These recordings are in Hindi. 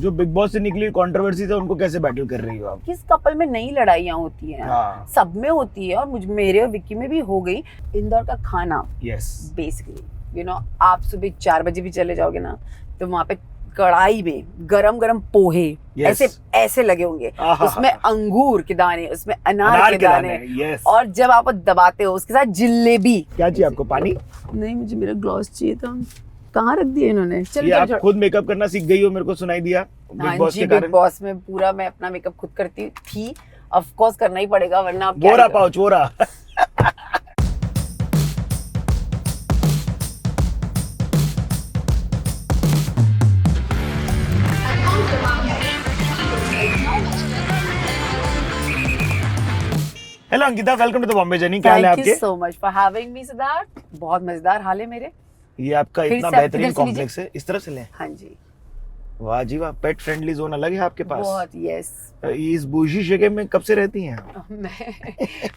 जो बिग बॉस से निकली कंट्रोवर्सी था उनको कैसे बैटल कर रही हो आप? किस कपल में नई लड़ाइयाँ होती हैं? हाँ। सब में होती है, और मेरे और विक्की में भी हो गई। इंदौर का खाना यस बेसिकली आप सुबह 4 बजे भी चले जाओगे ना, तो वहाँ पे कढ़ाई में गरम गरम पोहे ऐसे ऐसे लगे होंगे, उसमें अंगूर के दाने, उसमें अनार के दाने, और जब आप दबाते हो उसके साथ जिलेबी। क्या चाहिए आपको? पानी? नहीं, मुझे मेरा ग्लॉस चाहिए था। कहाँ रख दिया इन्होंने? चल आप खुद मेकअप करना सीख गई हो, मेरे को सुनाई दिया बिग बॉस के कारण। बिग बॉस में पूरा मैं अपना मेकअप खुद करती थी, ऑफ कोर्स करना ही पड़ेगा, वरना आप बोरा पाउच बोरा। Hello Ankita, welcome to the Bombay journey. क्या हाल है आपके? Thank you so much for having me Siddharth. बहुत मजेदार हाल है मेरे। ये आपका इतना बेहतरीन कॉम्प्लेक्स है, इस तरफ से लें। हाँ जी, वाह जी वाह, पेट फ्रेंडली जोन अलग है आपके पास। बहुत। यस। इस बूशी जगह में कब से रहती हैं आप? मैं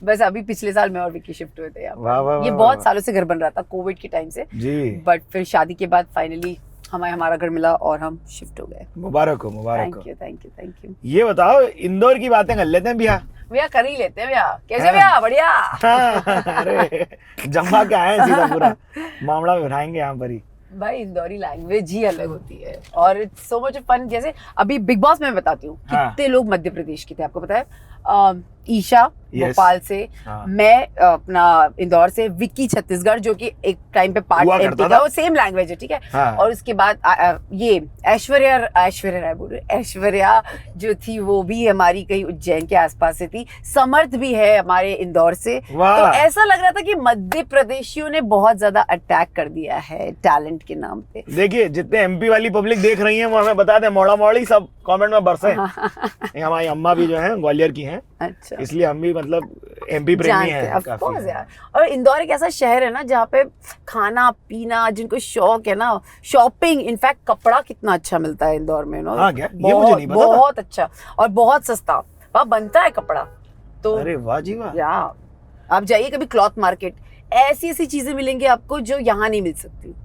बस अभी पिछले साल मैं और विक्की शिफ्ट हुए थे यहाँ। वाह वाह, ये बहुत सालों से घर बन रहा था, कोविड के टाइम से जी, बट फिर शादी के बाद फाइनली हमारा घर मिला और हम शिफ्ट हो गए। मुबारक हो, मुबारक हो। Thank you. ये बताओ, इंदौर की बातें कर लेते हैं भैया। भैया कर ही लेते हैं भैया। कैसे भैया? बढ़िया। अरे जम्मा के आए हैं सीधा, पूरा मामला उठाएंगे यहाँ पर ही। भाई इंदौरी लैंग्वेज ही अलग होती है और इट्स सो मच फन। जैसे अभी बिग बॉस में बताती हूँ कितने लोग मध्य प्रदेश के थे, आपको पता है? ईशा भोपाल से, मैं अपना इंदौर से, विक्की छत्तीसगढ़ जो कि एक टाइम पे पार्ट एमपी का, वो सेम लैंग्वेज है, ठीक है। और उसके बाद ये ऐश्वर्या राय बोल रहे, ऐश्वर्या जो थी वो भी हमारी कहीं उज्जैन के आसपास से थी। समर्थ भी है हमारे इंदौर से। तो ऐसा लग रहा था कि मध्य प्रदेशियों ने बहुत ज्यादा अटैक कर दिया है टैलेंट के नाम पे। देखिए, जितने एमपी वाली पब्लिक देख रही है वो हमें बता दें, मोड़ा मोड़ी सब कमेंट में बरसे। हमारी अम्मा भी जो है ग्वालियर की हैं, अच्छा, इसलिए हम भी मतलब एमपी प्रेमी हैं काफी यार। और इंदौर एक ऐसा शहर है ना जहाँ पे खाना पीना, जिनको शौक है ना, शॉपिंग, इनफैक्ट कपड़ा कितना अच्छा मिलता है इंदौर में ना। हाँ, क्या? ये मुझे नहीं पता था। बहुत अच्छा और बहुत सस्ता वहाँ बनता है कपड़ा तो। अरे वाह जी वाह। यार आप जाइए कभी क्लॉथ मार्केट, ऐसी चीजें मिलेंगी आपको जो यहाँ नहीं मिल सकती।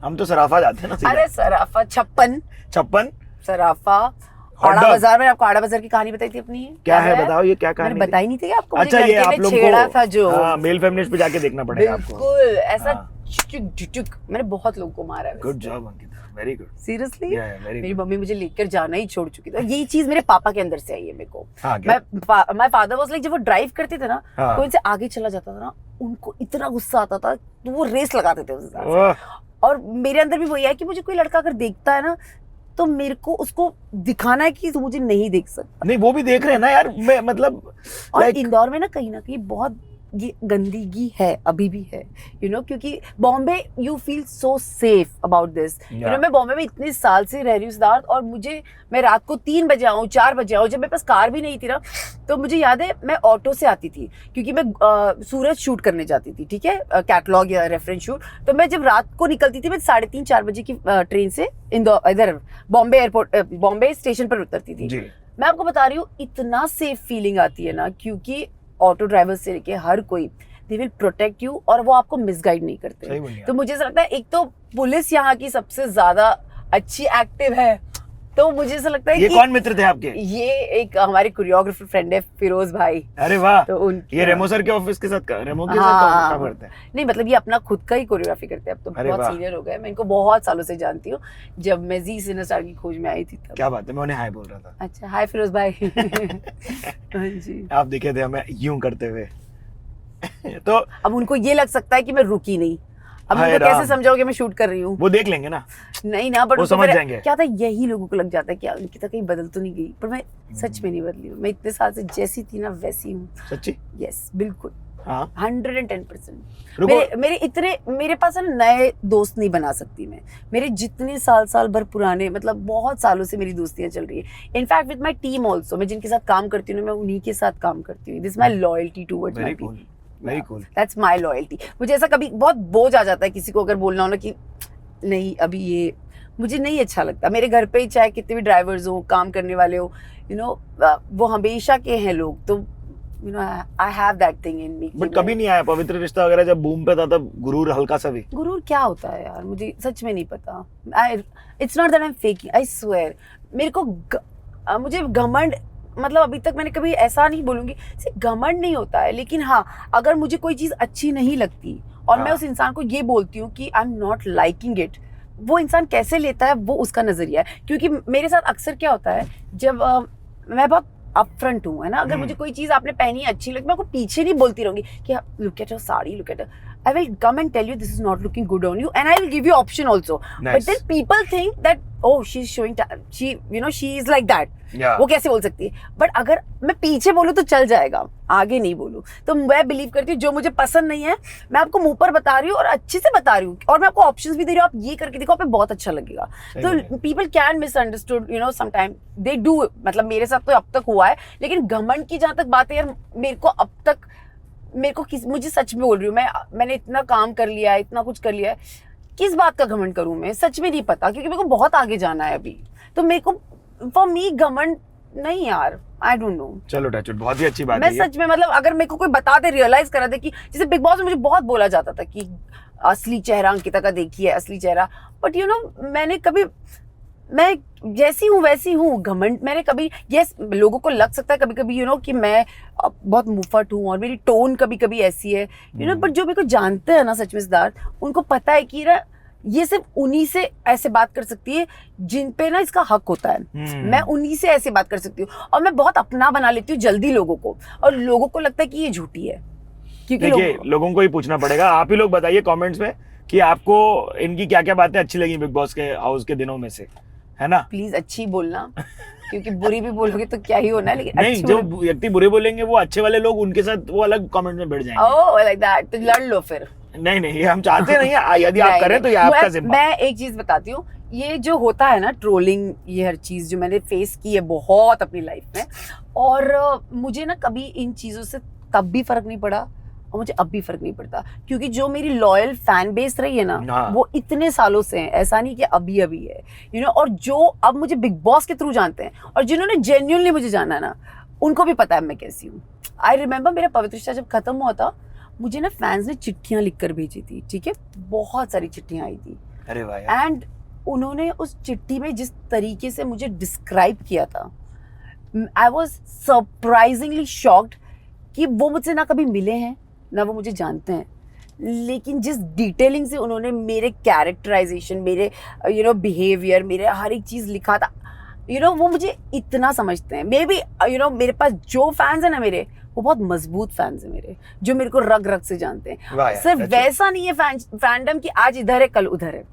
हम तो सराफा जाते हैं ना। अरे सराफा, छप्पन सराफा, आड़ा बाजार में। आपको आड़ा बाजार की कहानी बताई थी अपनी? क्या है बताओ, ये क्या कहानी? मैंने बताई नहीं थी आपको? अच्छा, ये आप लोग छेड़ा था जो मेल फेमिनिस्ट पे जाके देखना पड़ेगा आपको। बिल्कुल ऐसा चुक मैंने बहुत लोगों को मारा है। Good job Ankita, very good. Seriously मेरी मम्मी मुझे लेकर जाना ही छोड़ चुकी थी। यही चीज मेरे पापा के अंदर से आई है मेरे को। माय फादर वाज लाइक, जब वो ड्राइव करते थे ना, कोई इनसे आगे चला जाता था ना, उनको इतना गुस्सा आता था तो वो रेस लगाते थे उसके साथ। और मेरे अंदर भी वही है कि मुझे कोई लड़का अगर देखता है ना, तो मेरे को उसको दिखाना है कि तू मुझे नहीं देख सकता। नहीं, वो भी देख रहे हैं ना यार, मैं मतलब। और इंदौर में ना कहीं बहुत ये गंदगी है, अभी भी है, क्योंकि Bombay you feel so safe about this. मैं बॉम्बे में इतने साल से रह रही हूँ सिद्धार्थ, और मैं रात को 3 बजे आऊँ, 4 बजे आऊँ, जब मेरे पास कार भी नहीं थी ना, तो मुझे याद है मैं ऑटो से आती थी, क्योंकि मैं सूरत शूट करने जाती थी, ठीक है, कैटलॉग या रेफरेंस शूट। तो मैं जब रात को निकलती थी, मैं 3:30-4 बजे की ट्रेन से इधर बॉम्बे एयरपोर्ट, बॉम्बे स्टेशन पर उतरती थी। मैं आपको बता रही हूँ, इतना सेफ फीलिंग आती है ना, क्योंकि ऑटो ड्राइवर से लेके हर कोई, दे विल प्रोटेक्ट यू, और वो आपको मिसगाइड नहीं करते। तो मुझे ऐसा लगता है, एक तो पुलिस यहाँ की सबसे ज्यादा अच्छी एक्टिव है, तो मुझे ऐसा लगता है। ये कौन मित्र थे आपके? ये एक हमारे कोरियोग्राफर फ्रेंड है, फिरोज भाई। अरे वाह। तो ये रेमो सर के ऑफिस के साथ रेमो के साथ काम करते हैं? नहीं, मतलब ये अपना खुद का ही कोरियोग्राफी करते हैं, अब तो बहुत सीनियर हो गए। मैं इनको बहुत सालों से जानती हूँ, जब मैं जी सिने स्टार की खोज में आई थी तब। क्या बात है, मैं उन्हें हाय बोल रहा था। अच्छा, हाय फिरोज भाई। हाँ जी, आप दिखे थे हमें यूं करते हुए। तो अब उनको ये लग सकता है कि मैं रुकी नहीं, अब उनको कैसे समझाओगे मैं शूट कर रही हूँ? वो देख लेंगे ना। नहीं ना, बट वो समझ जाएंगे। क्या था, यही लोगों को लग जाता है कि अंकिता कहीं बदल तो नहीं गई, पर मैं सच में नहीं बदली हूँ। मैं इतने साल से जैसी थी ना वैसी हूँ। सच्ची? यस, बिल्कुल। 110%। मेरे पास नए दोस्त नहीं बना सकती मैं। मेरे जितने साल भर पुराने, मतलब बहुत सालों से मेरी दोस्तियां चल रही है। In fact with my team also, मैं जिनके साथ काम करती हूँ मैं उन्हीं के साथ काम करती हूँ। This my loyalty towards my people. Very cool, that's my loyalty. मुझे ऐसा कभी बहुत बोझ आ जाता है किसी को अगर बोलना हो ना कि नहीं अभी ये मुझे नहीं अच्छा लगता। मेरे घर पे ही चाहे कितने भी ड्राइवर्स हो, काम करने वाले हो, वो हमेशा के हैं लोग, तो I have that thing in me। But कभी नहीं आया पवित्र रिश्ता वगैरह, जब बूम पे था तब गुरूर हल्का सा भी? गुरूर क्या होता है यार, मुझे सच में नहीं पता। It's not that I'm faking, I swear। मेरे को मुझे घमंड मतलब अभी तक मैंने कभी ऐसा नहीं बोलूंगी सिर्फ घमंड नहीं होता है, लेकिन हाँ अगर मुझे कोई चीज़ अच्छी नहीं लगती और मैं उस इंसान को ये बोलती हूँ कि आई एम नॉट लाइकिंग इट, वो इंसान कैसे लेता है वो उसका नजरिया है। क्योंकि मेरे साथ अक्सर क्या होता है जब मैं बहुत अपफ्रंट हूँ, है ना, अगर मुझे कोई चीज आपने पहनी है अच्छी लगी, मैं आपको पीछे नहीं बोलती रहूंगी कि look at your sari, look at, I will come and tell you this is not looking good on you and I will give you option also, but then people think that oh she is showing, she you know she is like that, वो कैसे बोल सकती है। बट अगर मैं पीछे बोलूँ तो चल जाएगा, आगे नहीं बोलूँ तो मैं बिलीव करती हूँ जो मुझे पसंद नहीं है मैं आपको मुंह पर बता रही हूँ और अच्छे से बता रही हूँ और मैं आपको ऑप्शंस भी दे रही हूँ, आप ये करके देखो, आपको बहुत अच्छा लगेगा। तो people can misunderstood, you know, sometime they do, मतलब मेरे साथ तो अब तक हुआ है। लेकिन घमंड की जहाँ तक बात है यार, मेरे को अब तक मुझे सच में बोल रही हूँ, मैंने इतना काम कर लिया है, इतना कुछ कर लिया है, किस बात का घमंड करूँ मैं, सच में नहीं पता, क्योंकि मेरे को बहुत आगे जाना है अभी। तो मेरे को फॉर मी घमंड नहीं यार, आई डोंट नो। चलो टचवुड, बहुत ही अच्छी बात मैं है। सच में मतलब अगर मेरे को कोई बता दे, रियलाइज करा दे कि जैसे बिग बॉस में मुझे बहुत बोला जाता था कि असली चेहरा अंकिता का देखिए, असली चेहरा, बट यू नो मैंने कभी, मैं जैसी हूँ वैसी हूँ, घमंड मैंने कभी, यस लोगों को लग सकता है कभी कभी यू नो कि मैं बहुत मुफट हूँ और मेरी टोन कभी कभी ऐसी है यू नो, बट जो मेरे को जानते हैं ना सच में सिद्धार्थ, उनको पता है कि ना ये सिर्फ उन्हीं से ऐसे बात कर सकती है जिन पे ना इसका हक होता है। मैं उन्हीं से ऐसे बात कर सकती हूँ और मैं बहुत अपना बना लेती हूँ जल्दी लोगों को, और लोगों को लगता है कि ये झूठी है, क्योंकि लोगों को ही पूछना पड़ेगा। आप ही लोग बताइए कमेंट्स में कि आपको इनकी क्या क्या बातें अच्छी लगी बिग बॉस के हाउस के दिनों में से, है ना। प्लीज अच्छी बोलना, क्योंकि बुरी भी बोलोगे तो क्या ही होना है, लेकिन नहीं, जो व्यक्ति बुरे बोलेंगे वो अच्छे वाले लोग उनके साथ वो अलग कमेंट में बैठ जाएंगे। ओह लाइक दैट, तो लड़ लो फिर। नहीं ये हम चाहते नहीं है, यदि आप करें तो ये आपका जिम्मा। मैं एक चीज बताती हूँ, ये जो होता है ना ट्रोलिंग, ये हर चीज जो मैंने फेस की है बहुत अपनी लाइफ में, और मुझे ना कभी इन चीजों से तब भी फर्क नहीं पड़ा और मुझे अब भी फर्क नहीं पड़ता, क्योंकि जो मेरी लॉयल फैन बेस रही है ना वो इतने सालों से है, ऐसा नहीं कि अभी अभी है यू नो, और जो अब मुझे बिग बॉस के थ्रू जानते हैं और जिन्होंने जेन्युइनली मुझे जाना ना, उनको भी पता है मैं कैसी हूँ। आई रिमेम्बर मेरा पवित्र रिश्ता जब खत्म हुआ था, मुझे ना फैंस ने चिट्ठियां लिखकर भेजी थी, ठीक है, बहुत सारी चिट्ठियां आई थी। अरे वाह। एंड उन्होंने उस चिट्ठी में जिस तरीके से मुझे डिस्क्राइब किया था, आई वॉज सरप्राइजिंगली शॉक्ड कि वो मुझसे ना कभी मिले हैं ना वो मुझे जानते हैं, लेकिन जिस डिटेलिंग से उन्होंने मेरे कैरेक्टराइजेशन, मेरे यू नो बिहेवियर, मेरे हर एक चीज़ लिखा था, यू नो वो मुझे इतना समझते हैं। मे बी यू नो मेरे पास जो फैंस है ना मेरे, वो बहुत मजबूत फैंस हैं मेरे, जो मेरे को रग रग से जानते हैं। सिर्फ वैसा नहीं है फैंडम कि आज इधर है कल उधर है,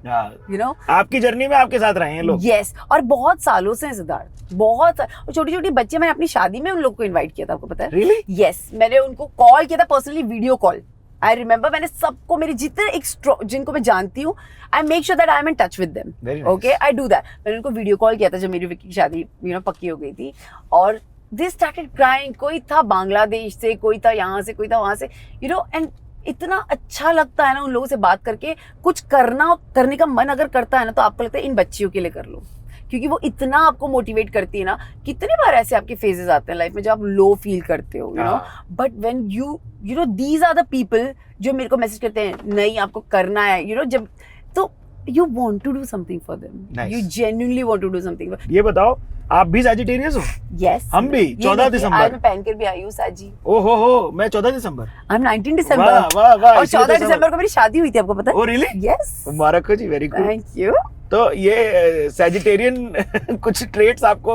यू नो। आपकी जर्नी में आपके साथ रहे हैं लोग। यस, और बहुत सालों से सिद्धार्थ, बहुत और छोटी छोटी बच्चे, मैंने अपनी शादी में उन लोग को इनवाइट किया था, आपको पता है? Really? यस, मैंने उनको कॉल किया था personally, video call. I remember मैंने सबको, मेरे जितने जिनको मैं जानती हूँ, I make sure that I am in touch with them, okay, I do that. मैंने उनको वीडियो कॉल किया था जब मेरी विक्की की शादी यू नो पक्की हो गई थी, और दे स्टार्टेड क्राइंग। कोई था बांग्लादेश से, कोई था यहाँ से, कोई था वहाँ से, यू नो, एंड इतना अच्छा लगता है ना उन लोगों से बात करके। कुछ करने का मन अगर करता है ना, तो आपको लगता है इन बच्चियों के लिए कर लो, क्योंकि वो इतना आपको मोटिवेट करती है ना। कितने बार ऐसे आपके फेजेस आते हैं लाइफ में जब आप लो फील करते हो, you know, but when you know these are the people जो मेरे को मैसेज करते हैं, नहीं आपको करना है, यू नो, जब तो you want to do something for them. Nice. You genuinely want to do something for them. ये बताओ, आप भी सैजिटेरियस हो? Yes. हम भी 14 दिसंबर। आज मैं पहन कर भी आई हूँ साजी। ओहो हो, मैं 14 दिसंबर। I'm 19 दिसंबर। वाह वाह वाह। और 14 दिसंबर को मेरी शादी हुई थी, आपको पता है? Oh really? Yes. मुबारक हो जी, वेरी गुड। Thank you. तो ये सैजिटेरियन कुछ ट्रेट्स आप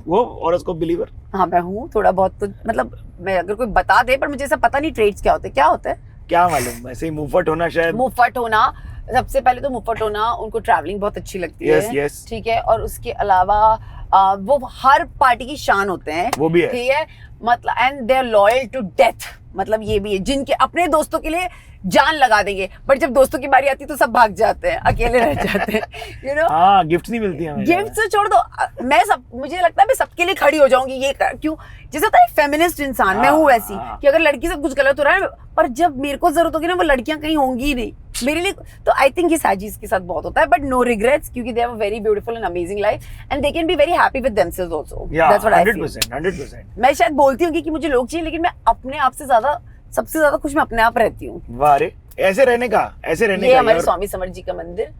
हो हॉरोस्कोप बिलीवर? हाँ मैं हूँ थोड़ा बहुत, तो मतलब मैं अगर कोई बता दे, पर मुझे ऐसा पता नहीं ट्रेट्स क्या होते हैं, क्या होता है क्या मालूम, ऐसे ही मुफट होना शायद। मुफट होना, सबसे पहले तो मुफट होना, उनको ट्रैवलिंग बहुत अच्छी लगती है। yes. ठीक है, और उसके अलावा वो हर पार्टी की शान होते हैं, वो भी है, ठीक है, मतलब and they are loyal to death, मतलब ये भी है, जिनके अपने दोस्तों के लिए जान लगा देंगे, बट जब दोस्तों की बारी आती है तो सब भाग जाते हैं, अकेले रह जाते हैं, यू नो। हाँ, गिफ्ट नहीं मिलती हमें। गिफ्ट से छोड़ दो, मुझे लगता है मैं सबके लिए खड़ी हो जाऊंगी, ये क्यों, जैसे होता है फेमिनिस्ट इंसान, मैं हूँ वैसी कि अगर लड़की से कुछ गलत हो रहा है, पर जब मेरे को जरूरत होगी ना, वो लड़कियां कहीं होंगी ही नहीं मेरे लिए। तो आई थिंक ये साजिश के साथ बहुत होता है, बट नो रिग्रेट्स, क्योंकि they have a very beautiful and amazing life and they can be very happy with themselves also. That's what I feel. 100%। मैं शायद बोलती हूँ कि मुझे लोग चाहिए, लेकिन मैं अपने आप से ज्यादा, सबसे ज्यादा खुश मैं अपने आप रहती हूँ। वाह रे, ऐसे रहने का ये हमारे स्वामी समर्थ जी का मंदिर,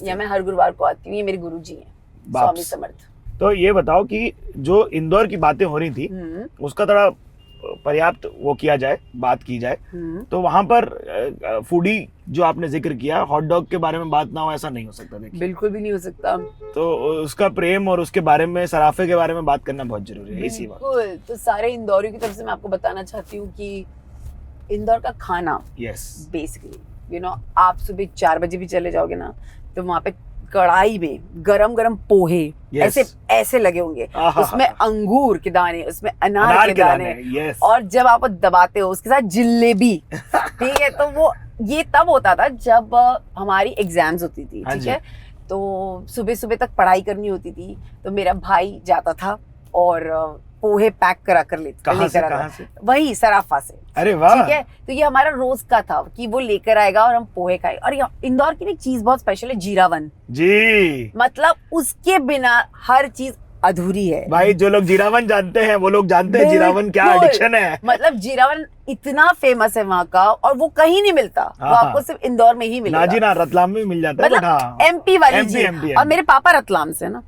या मैं हर गुरुवार को आती हूँ, ये मेरे गुरु जी हैं स्वामी समर्थ। तो ये बताओ कि जो इंदौर की बातें हो रही थी उसका थोड़ा पर्याप्त वो किया जाए, बात की जाए। तो वहां पर फूडी जो आपने जिक्र किया, हॉट डॉग के बारे में बात ना हो ऐसा नहीं हो सकता। देखिए बिल्कुल भी नहीं हो सकता। तो उसका प्रेम और उसके बारे में, सराफे के बारे में बात करना बहुत जरूरी है। इसी बात बिल्कुल। तो सारे इंदौरियों की तरफ से मैं आपको बताना चाहती हूँ कि इंदौर का खाना बेसिकली आप सुबह 4 बजे भी चले जाओगे ना तो वहाँ पे कढ़ाई में गरम गरम पोहे ऐसे ऐसे लगे होंगे, उसमें अंगूर के दाने, उसमें अनार के दाने, और जब आप दबाते हो उसके साथ जिलेबी। ठीक है, तो वो ये तब होता था जब हमारी एग्जाम्स होती थी। ठीक है, तो सुबह सुबह तक पढ़ाई करनी होती थी, तो मेरा भाई जाता था और पोहे पैक करा कर लेकर आता था, वही सराफा से। अरे वाह। ठीक है, तो ये हमारा रोज का था कि वो लेकर आएगा और हम पोहे खाएंगे। और इंदौर की एक चीज बहुत स्पेशल है, जीरावन जी। मतलब उसके बिना हर चीज अधूरी है भाई। जो लोग जीरावन जानते हैं वो लोग जानते हैं जीरावन क्या एडिक्शन है। मतलब जीरावन इतना फेमस है वहाँ का, और वो कहीं नहीं मिलता। वो आपको सिर्फ इंदौर में ही मिलेगा। ना जी ना, रतलाम में मिल जाता है। मतलब एमपी वाली चीज। और मेरे पापा रतलाम से ना,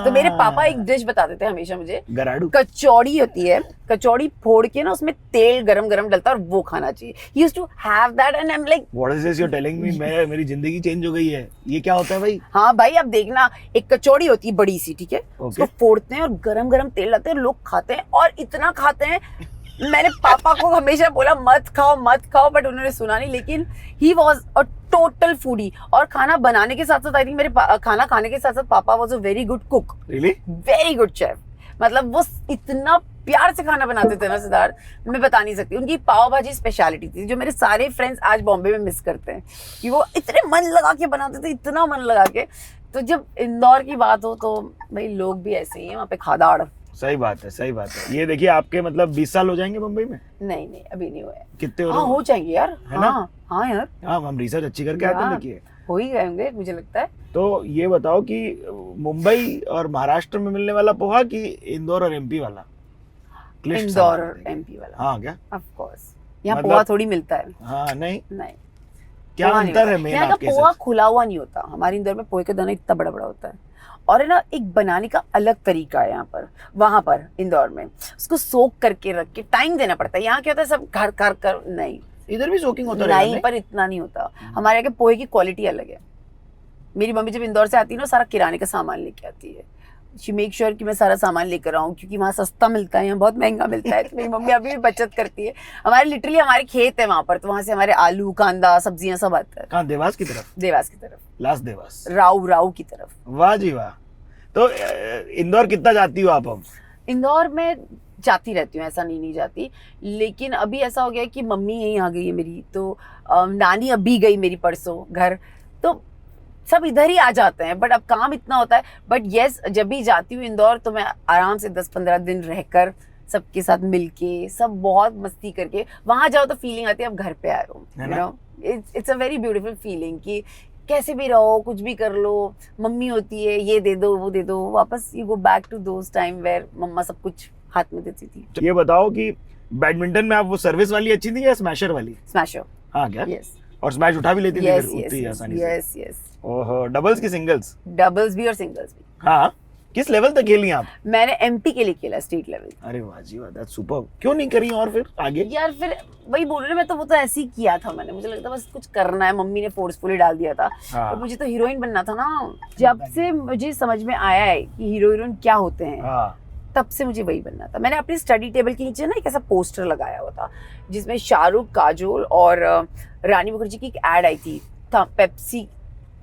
तो मेरे पापा एक डिश बताते थे हमेशा मुझे, गराडू कचौड़ी होती है, कचौड़ी फोड़ के ना उसमें तेल गरम गरम डलता है और वो खाना चाहिए। He used to have that and I'm like, what is this you're telling me? मेरी जिंदगी चेंज हो गई है। ये क्या होता है भाई? हाँ भाई, अब देखना, एक कचौड़ी होती है बड़ी सी, ठीक है, उसको फोड़ते हैं और गरम गरम तेल लाते हैं, लोग खाते हैं और इतना खाते हैं। मैंने पापा को हमेशा बोला मत खाओ, बट उन्होंने सुना नहीं। लेकिन he was a total foodie, और खाना बनाने के साथ साथ आई थिंक मेरे खाना खाने के साथ साथ पापा was a very good cook. Really? Very good chef. मतलब वो इतना प्यार से खाना बनाते थे ना सिद्धार्थ, मैं बता नहीं सकती। उनकी पाव भाजी स्पेशलिटी थी, जो मेरे सारे फ्रेंड्स आज बॉम्बे में मिस करते हैं, कि वो इतने मन लगा के बनाते थे, इतना मन लगा के। तो जब इंदौर की बात हो तो भाई लोग भी ऐसे ही हैं वहाँ पे, खादाड़। सही बात है। ये देखिए, आपके मतलब 20 साल हो जाएंगे मुंबई में? नहीं अभी नहीं हुए। कितने हो? हाँ हो जाएंगे यार। है ना? हाँ यार, हाँ, हम रिसर्च अच्छी करके आते हैं। देखिए हो ही गए होंगे मुझे लगता है। तो ये बताओ कि मुंबई और महाराष्ट्र में मिलने वाला पोहा कि इंदौर और एमपी वाला? इंदौर और एमपी वाला। हाँ क्या? ऑफ कोर्स, यहाँ पोहा थोड़ी मिलता है। हाँ नहीं, क्या अंतर है मेन? यहाँ का पोहा खुला हुआ नहीं होता। हमारे इंदौर में पोहे का दाना इतना बड़ा बड़ा होता है, और है ना, एक बनाने का अलग तरीका है यहाँ पर। वहां पर इंदौर में उसको सोक करके रख के टाइम देना पड़ता है। यहाँ क्या होता है, सब घर कर नहीं, इधर भी सोकिंग होता है नहीं, पर इतना नहीं होता। हमारे यहाँ के पोहे की क्वालिटी अलग है। मेरी मम्मी जब इंदौर से आती है ना, सारा किराने का सामान लेके आती है। शी मेक श्योर कि मैं सारा सामान लेकर आऊँ, क्योंकि वहाँ सस्ता मिलता है, यहाँ बहुत महंगा मिलता है। तो मेरी मम्मी अभी भी बचत करती है। हमारे खेत है वहाँ पर, तो वहाँ से हमारे आलू, कांदा, सब्जियां सब आता है। कहाँ? देवास की तरफ? देवास की तरफ, लास्ट देवास, राव की तरफ। वाह जी वाह। तो इंदौर कितना जाती हो आप? अब इंदौर में जाती रहती हूँ, ऐसा नहीं जाती। लेकिन अभी ऐसा हो गया कि मम्मी यहीं आ गई है मेरी, तो नानी अभी गई मेरी परसों घर, तो सब इधर ही आ जाते हैं। बट अब काम इतना होता है। बट यस, जब भी जाती हूँ इंदौर तो मैं आराम से 10-15 दिन रहकर सबके साथ मिलके, सब बहुत मस्ती करके वहां जाओ तो फीलिंग आती है अब घर पे आ रहा हूँ। It's a very beautiful feeling कि कैसे भी रहो, कुछ भी कर लो, मम्मी होती है, ये दे दो वो दे दो, वापस you go back to those time where मम्मा सब कुछ हाथ में देती थी। ये बताओ कि बैडमिंटन में आप वो सर्विस वाली अच्छी थी या स्मैशर वाली? स्मैशर। हाँ क्या? यस। और स्मैश उठा भी लेती थी यस उतनी आसानी से? Yes yes. ओहो, डबल्स की सिंगल्स? डबल्स भी और सिंगल्स भी। हाँ, किस लेवल तक खेली आप? मैंने एमपी के लिए खेला, स्टेट लेवल। अरे वाह जी वाह, दैट्स सुपर्ब। क्यों नहीं करी और फिर आगे? यार फिर वही बोल रहे, मैं तो वो तो ऐसे ही किया था मैंने, मुझे लगता बस कुछ करना है, मम्मी ने फोर्सफुली डाल दिया था। हाँ। और मुझे तो हीरोइन बनना था ना। जब से मुझे समझ में आया है कि हीरोइन क्या होते हैं, हाँ। तब से मुझे वही बनना था। मैंने अपनी स्टडी टेबल के नीचे ना एक ऐसा पोस्टर लगाया हुआ था जिसमें शाहरुख, काजोल और रानी मुखर्जी की एक एड आई थी, पेप्सी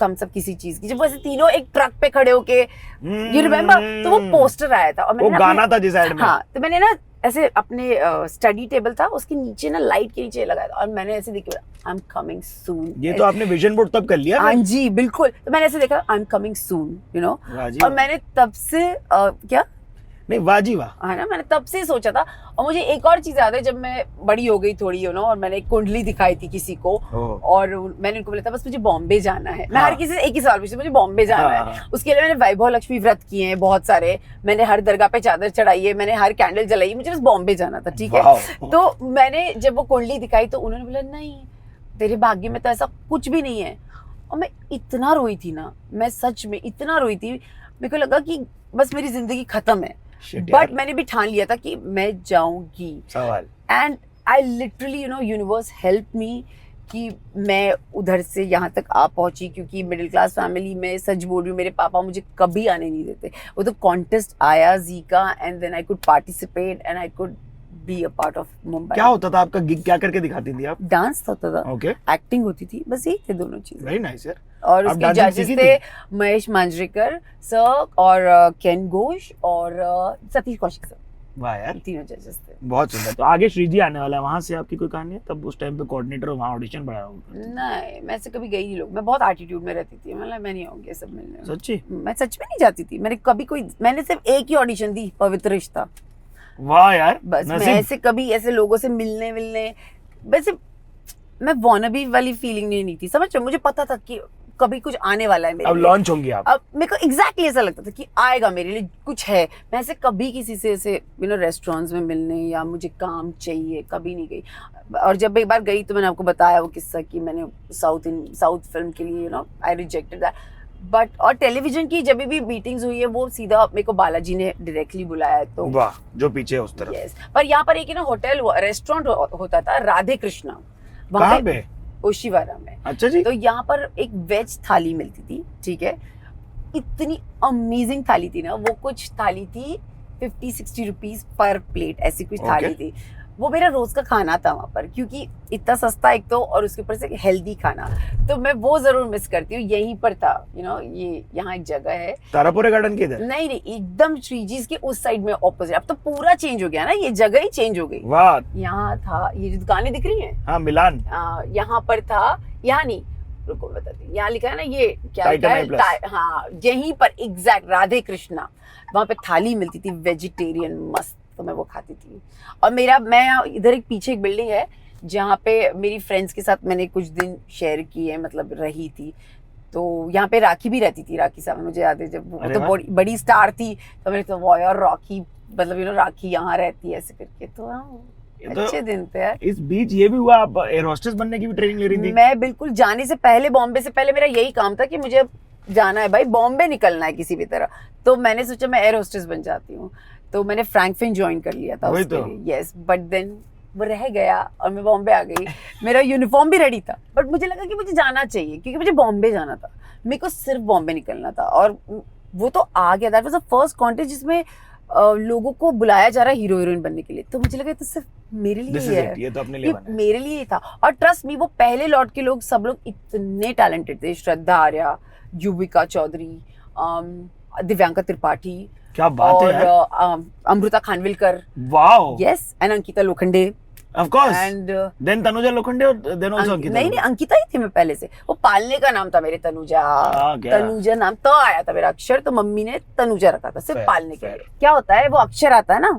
थम्स अप किसी चीज की, जब वैसे तीनों एक ट्रक पे खड़े होके, यू रिमेम्बर, तो वो पोस्टर आया था। और वो गाना था जिस एड में। हाँ, तो मैंने ना ऐसे अपने स्टडी टेबल था उसके नीचे ना, लाइट के नीचे लगाया था, और मैंने ऐसे देखा आई एम कमिंग सून। ये तो आपने विजन बोर्ड तब कर लिया? हाँ जी बिल्कुल। तो मैंने ऐसे देखा I am coming soon, you know. और मैंने तब से क्या नहीं, वाह जी वाह, है ना, मैंने तब से सोचा था। और मुझे एक और चीज याद है, जब मैं बड़ी हो गई थोड़ी, यू नो, और मैंने एक कुंडली दिखाई थी किसी को, और मैंने उनको बोला था बस मुझे बॉम्बे जाना है। मैं हर किसी से एक ही सवाल पूछती, मुझे बॉम्बे जाना है। उसके लिए मैंने वैभव लक्ष्मी व्रत किए हैं बहुत सारे, मैंने हर दरगाह पे चादर चढ़ाई है, मैंने हर कैंडल जलाई, मुझे बस बॉम्बे जाना था। ठीक है, तो मैंने जब वो कुंडली दिखाई तो उन्होंने बोला नहीं, तेरे भाग्य में तो ऐसा कुछ भी नहीं है। और मैं इतना रोई थी ना, मैं सच में इतना रोई थी, मेरे को लगा कि बस मेरी जिंदगी खत्म है, Shit, बट यार। मैंने भी ठान लिया था कि मैं जाऊंगी। सवाल। And I literally universe help me कि मैं उधर से यहाँ तक आ पहुंची, क्योंकि मिडिल क्लास फैमिली में, सच बोल रही हूँ, मेरे पापा मुझे कभी आने नहीं देते। वो तो कॉन्टेस्ट आया जी का, and then I could participate and I could be a part of Mumbai. क्या होता था आपका गिग, क्या करके दिखाती थी आप? डांस होता था, ओके, एक्टिंग होती थी, बस यही थे दोनों चीजें। वेरी नाइस यार। और आप उसके dancing जजेस सीखी थे थी? महेश मांजरेकर सर और केन घोष और सतीश कौशिक सर, वाह यार, तीनों जजेस थे। बहुत सुंदर। तो आगे श्रीजी आने वाला है, वहां से आपकी कोई कहानी है? तब उस टाइम पे कोऑर्डिनेटर वहां ऑडिशन बढ़ा होगा। नहीं, मैं ऐसे कभी गई नहीं, लोग, मैं बहुत एटीट्यूड में रहती थी, मतलब मैं नहीं आऊंगी सब मिलने में। सच्ची? मैं सच में नहीं जाती थी, मैंने सिर्फ एक ही ऑडिशन दी, पवित्र रिश्ता, वाह यार, बस। मैं नसीब। ऐसे कभी ऐसे लोगों से मिलने वैसे मैं वॉनबी वाली फीलिंग नहीं थी, समझ रहे हो? मुझे पता था कि कभी कुछ आने वाला है मेरे अब लिए। लॉन्च होंगी आप। अब मेरे को एग्जैक्टली ऐसा लगता था कि आएगा मेरे लिए कुछ है। मैं ऐसे कभी किसी से ऐसे रेस्टोरेंट्स में मिलने या मुझे काम चाहिए कभी नहीं गई। और जब एक बार गई तो मैंने आपको बताया वो किस्सा कि मैंने साउथ फिल्म के लिए आई रिजेक्टेड दैट। बट और टेलीविजन की जब भी मीटिंग्स हुई है वो सीधा मेरे को बालाजी ने डायरेक्टली बुलाया। तो वाह, जो पीछे है उस तरफ। यस, पर यहाँ पर एक होटल रेस्टोरेंट होता था, राधे कृष्णा, कहाँ पे? ओशीवारा में। अच्छा जी। तो यहाँ पर एक वेज थाली मिलती थी, ठीक है, इतनी अमेजिंग थाली थी ना वो। कुछ थाली थी 50-60 रुपीज पर प्लेट, ऐसी कुछ थाली थी। वो मेरा रोज का खाना था वहां पर, क्योंकि इतना सस्ता एक तो, और उसके ऊपर से हेल्दी खाना, तो मैं वो जरूर मिस करती हूँ। यहीं पर था ये यहाँ एक जगह है तारापुरे गार्डन के इधर? नहीं, एकदम श्रीजीज के उस साइड में ऑपोजिट। अब तो पूरा चेंज हो गया ना, ये जगह ही चेंज हो गई। वाह। यहाँ था, ये जो दुकानें दिख रही हैं, हाँ, मिलान। यहाँ पर था, यहाँ नहीं, रुको बताती हूँ, यहाँ लिखा है ना, ये क्या लिखा है, हाँ, यहीं पर एग्जैक्ट राधे कृष्णा, वहां पे थाली मिलती थी वेजिटेरियन मस्त, तो मैं वो खाती थी। और मैं इधर एक पीछे एक बिल्डिंग है जहाँ पे मेरी फ्रेंड्स के साथ मैंने कुछ दिन शेयर किए, मतलब रही थी। तो यहाँ पे राखी भी रहती थी, राखी साहब, मुझे याद है जब वो तो बड़ी स्टार थी, तो मैंने तो वो यार राखी, मतलब राखी यहाँ रहती है ऐसे करके। तो अच्छे दिन थे यार। इस बीच ये भी हुआ आप एयर होस्टेस बनने की भी ट्रेनिंग ले रही थी? मैं बिल्कुल जाने से पहले, बॉम्बे से पहले मेरा यही काम था कि मुझे जाना है भाई, बॉम्बे निकलना है किसी भी तरह। तो मैंने सोचा मैं एयर होस्टेस बन जाती हूँ, तो मैंने फ्रैंकफिन ज्वाइन कर लिया था उसके लिए। यस, बट देन वो रह गया और मैं बॉम्बे आ गई। मेरा यूनिफॉर्म भी रेडी था, बट मुझे लगा कि मुझे जाना चाहिए, क्योंकि मुझे बॉम्बे जाना था, मेरे को सिर्फ बॉम्बे निकलना था। और वो तो आ गया, that was the first contest जिसमें लोगों को बुलाया जा रहा है हीरो हीरोइन बनने के लिए। तो मुझे लगा तो सिर्फ मेरे लिए ही है, ये तो अपने लिए बना है। मेरे लिए ही था। और ट्रस्ट मी, वो पहले लॉट के लोग सब लोग इतने टैलेंटेड थे, श्रद्धा आर्या, युविका चौधरी, दिव्यांका त्रिपाठी, क्या बात है और Amruta Khanvilkar, wow, yes, and Ankita Lokhande, of course, and then Tanuja Lokhande, और देन आल्सो अंकिता। नहीं, अंकिता ही थी मैं पहले से। वो पालने का नाम था मेरे, तनुजा। तनुजा नाम तो आया था मेरा अक्षर, तो मम्मी ने तनुजा रखा था सिर्फ पालने के लिए। क्या होता है, वो अक्षर आता है ना,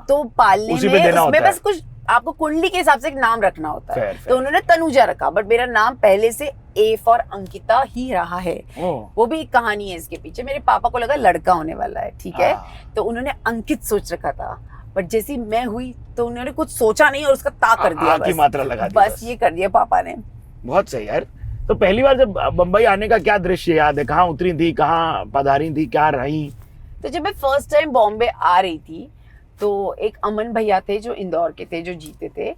तो पालने में उसमें बस कुछ आपको कुंडली के हिसाब से एक नाम रखना होता है। तो उन्होंने तनुजा रखा, बट मेरा नाम पहले से ए फॉर अंकिता ही रहा है। वो भी एक कहानी है इसके पीछे। मेरे पापा को लगा लड़का होने वाला है, ठीक है, तो उन्होंने अंकित सोच रखा था, बट जैसी मैं हुई तो उन्होंने कुछ सोचा नहीं और उसका ता कर दिया, की मात्रा लगा दी, बस ये कर दिया पापा ने। बहुत सही यार। तो पहली बार जब बम्बई आने का क्या दृश्य याद है? कहाँ उतरी थी, कहाँ पधारी थी, क्या रही? तो जब मैं फर्स्ट टाइम बॉम्बे आ रही थी, तो एक अमन भैया थे जो इंदौर के थे, जो जीते थे,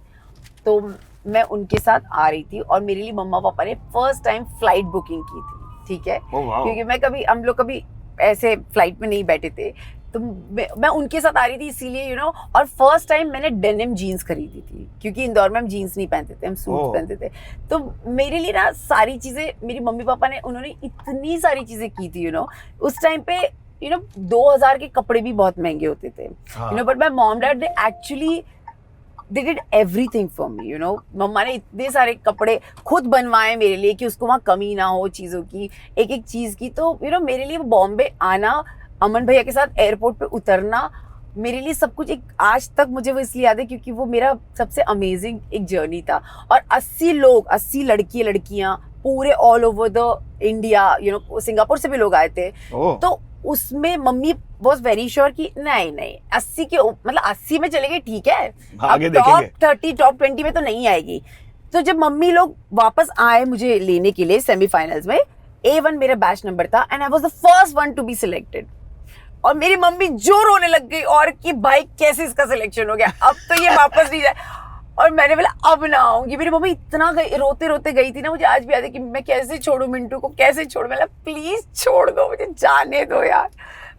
तो मैं उनके साथ आ रही थी। और मेरे लिए मम्मा पापा ने फर्स्ट टाइम फ्लाइट बुकिंग की थी, ठीक है, क्योंकि हम लोग कभी ऐसे फ्लाइट में नहीं बैठे थे, तो मैं उनके साथ आ रही थी, इसीलिए और फर्स्ट टाइम मैंने डेनिम जीन्स खरीदी थी, क्योंकि इंदौर में हम जीन्स नहीं पहनते थे, हम सूट पहनते थे। तो मेरे लिए ना सारी चीजें मेरी मम्मी पापा ने, उन्होंने इतनी सारी चीजें की थी, उस टाइम पे 2000 के कपड़े भी बहुत महंगे होते थे, but my mom dad actually they did everything for me, मम्मा ने इतने सारे कपड़े खुद बनवाए मेरे लिए कि उसको वहाँ कमी ना हो चीज़ों की, एक एक चीज़ की। तो मेरे लिए बॉम्बे आना, अमन भैया के साथ एयरपोर्ट पे उतरना, मेरे लिए सब कुछ एक, आज तक मुझे वो इसलिए याद है क्योंकि वो मेरा सबसे अमेजिंग एक जर्नी था। और 80 लड़कियां पूरे all over the India, Singapore से भी लोग आए थे। तो उसमें मम्मी वॉज वेरी श्योर कि नहीं 80 के, मतलब 80 में चलेगी, ठीक है, अब टॉप 30 टॉप 20 में तो नहीं आएगी। तो जब मम्मी लोग वापस आए मुझे लेने के लिए सेमीफाइनल्स में, A1 मेरा बैच नंबर था, and I was the first one to be selected. और मेरी मम्मी जो रोने लग गई और कि भाई कैसे इसका सिलेक्शन हो गया, अब तो ये वापस नहीं जाए। और मैंने बोला अब ना आऊंगी। मेरी मम्मी इतना रोते रोते गई थी ना, मुझे आज भी याद है कि मैं कैसे छोड़ू मिंटू को, कैसे छोड़ू। मैं प्लीज छोड़ दो, मुझे जाने दो यार।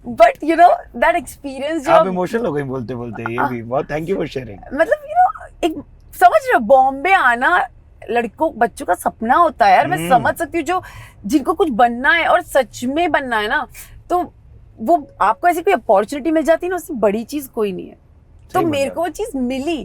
But you know that experience, आप इमोशनल हो गई बोलते बोलते, ये भी बहुत थैंक यू फॉर शेयरिंग। मतलब यू नो एक समझ रहे हो, बॉम्बे आना लड़कों बच्चों का सपना होता है यार। मैं समझ सकती हूँ जो जिनको कुछ बनना है और सच में बनना है ना, तो वो आपको ऐसी कोई अपॉर्चुनिटी मिल जाती है ना, उससे बड़ी चीज कोई नहीं है। तो मेरे को वो चीज मिली